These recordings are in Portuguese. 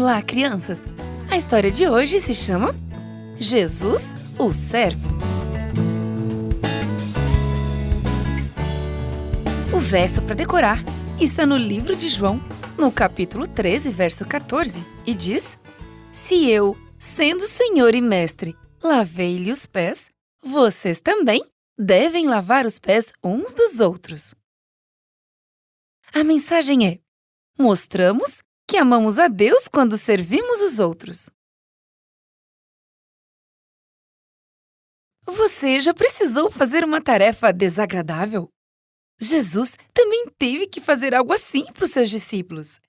Olá, crianças! A história de hoje se chama Jesus, o Servo. O verso para decorar está no livro de João, no capítulo 13, verso 14, e diz: Se eu, sendo Senhor e Mestre, lavei-lhe os pés, vocês também devem lavar os pés uns dos outros. A mensagem é: mostramos que amamos a Deus quando servimos os outros. Você já precisou fazer uma tarefa desagradável? Jesus também teve que fazer algo assim para os seus discípulos.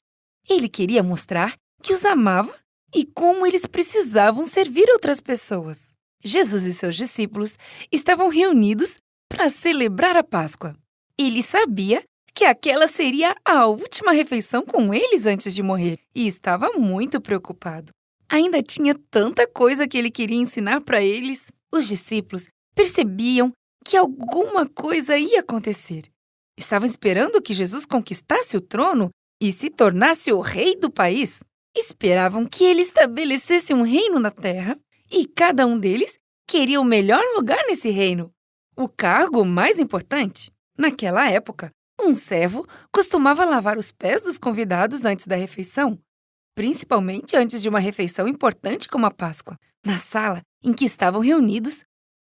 Ele queria mostrar que os amava e como eles precisavam servir outras pessoas. Jesus e seus discípulos estavam reunidos para celebrar a Páscoa. Ele sabia que aquela seria a última refeição com eles antes de morrer e estava muito preocupado. Ainda tinha tanta coisa que ele queria ensinar para eles. Os discípulos percebiam que alguma coisa ia acontecer. Estavam esperando que Jesus conquistasse o trono e se tornasse o rei do país. Esperavam que ele estabelecesse um reino na terra e cada um deles queria o melhor lugar nesse reino, o cargo mais importante. Naquela época, um servo costumava lavar os pés dos convidados antes da refeição, principalmente antes de uma refeição importante como a Páscoa. Na sala em que estavam reunidos,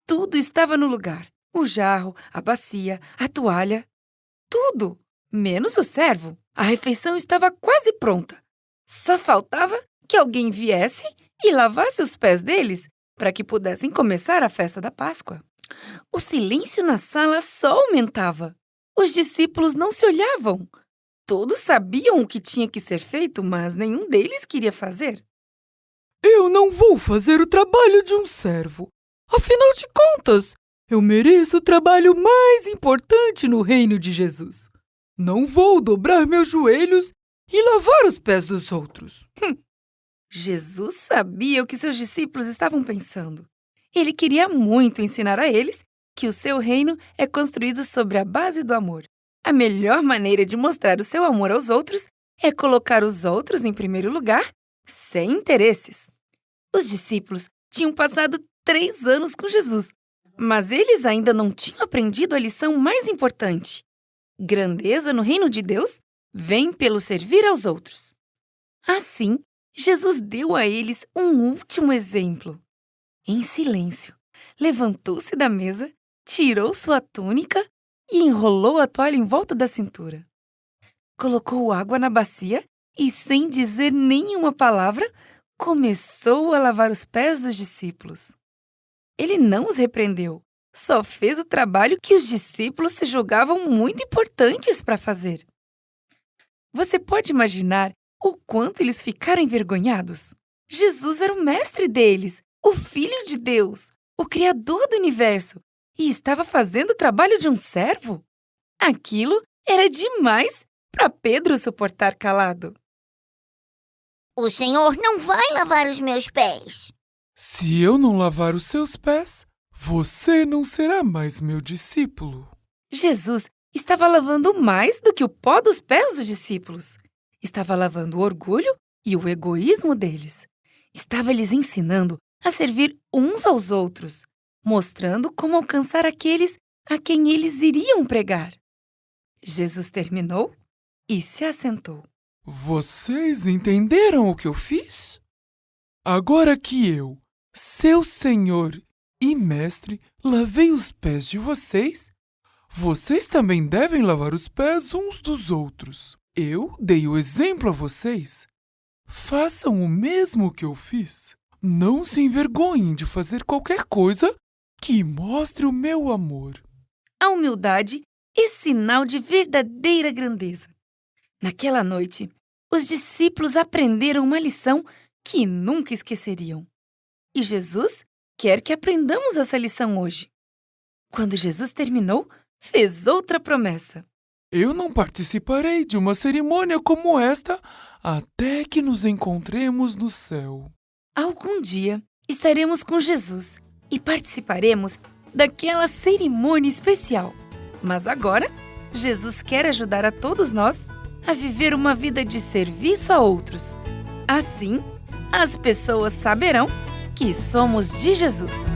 tudo estava no lugar. O jarro, a bacia, a toalha, tudo, menos o servo. A refeição estava quase pronta. Só faltava que alguém viesse e lavasse os pés deles para que pudessem começar a festa da Páscoa. O silêncio na sala só aumentava. Os discípulos não se olhavam. Todos sabiam o que tinha que ser feito, mas nenhum deles queria fazer. Eu não vou fazer o trabalho de um servo. Afinal de contas, eu mereço o trabalho mais importante no reino de Jesus. Não vou dobrar meus joelhos e lavar os pés dos outros. Jesus sabia o que seus discípulos estavam pensando. Ele queria muito ensinar a eles que o seu reino é construído sobre a base do amor. A melhor maneira de mostrar o seu amor aos outros é colocar os outros em primeiro lugar, sem interesses. Os discípulos tinham passado 3 anos com Jesus, mas eles ainda não tinham aprendido a lição mais importante. Grandeza no reino de Deus vem pelo servir aos outros. Assim, Jesus deu a eles um último exemplo. Em silêncio, levantou-se da mesa, tirou sua túnica e enrolou a toalha em volta da cintura. Colocou água na bacia e, sem dizer nenhuma palavra, começou a lavar os pés dos discípulos. Ele não os repreendeu, só fez o trabalho que os discípulos se julgavam muito importantes para fazer. Você pode imaginar o quanto eles ficaram envergonhados? Jesus era o mestre deles, o Filho de Deus, o Criador do universo, e estava fazendo o trabalho de um servo? Aquilo era demais para Pedro suportar calado. O Senhor não vai lavar os meus pés. Se eu não lavar os seus pés, você não será mais meu discípulo. Jesus estava lavando mais do que o pó dos pés dos discípulos. Estava lavando o orgulho e o egoísmo deles. Estava lhes ensinando a servir uns aos outros, mostrando como alcançar aqueles a quem eles iriam pregar. Jesus terminou e se assentou. Vocês entenderam o que eu fiz? Agora que eu, seu Senhor e Mestre, lavei os pés de vocês, vocês também devem lavar os pés uns dos outros. Eu dei o exemplo a vocês. Façam o mesmo que eu fiz. Não se envergonhem de fazer qualquer coisa que mostre o meu amor. A humildade é sinal de verdadeira grandeza. Naquela noite, os discípulos aprenderam uma lição que nunca esqueceriam. E Jesus quer que aprendamos essa lição hoje. Quando Jesus terminou, fez outra promessa. Eu não participarei de uma cerimônia como esta até que nos encontremos no céu. Algum dia estaremos com Jesus e participaremos daquela cerimônia especial. Mas agora, Jesus quer ajudar a todos nós a viver uma vida de serviço a outros. Assim, as pessoas saberão que somos de Jesus.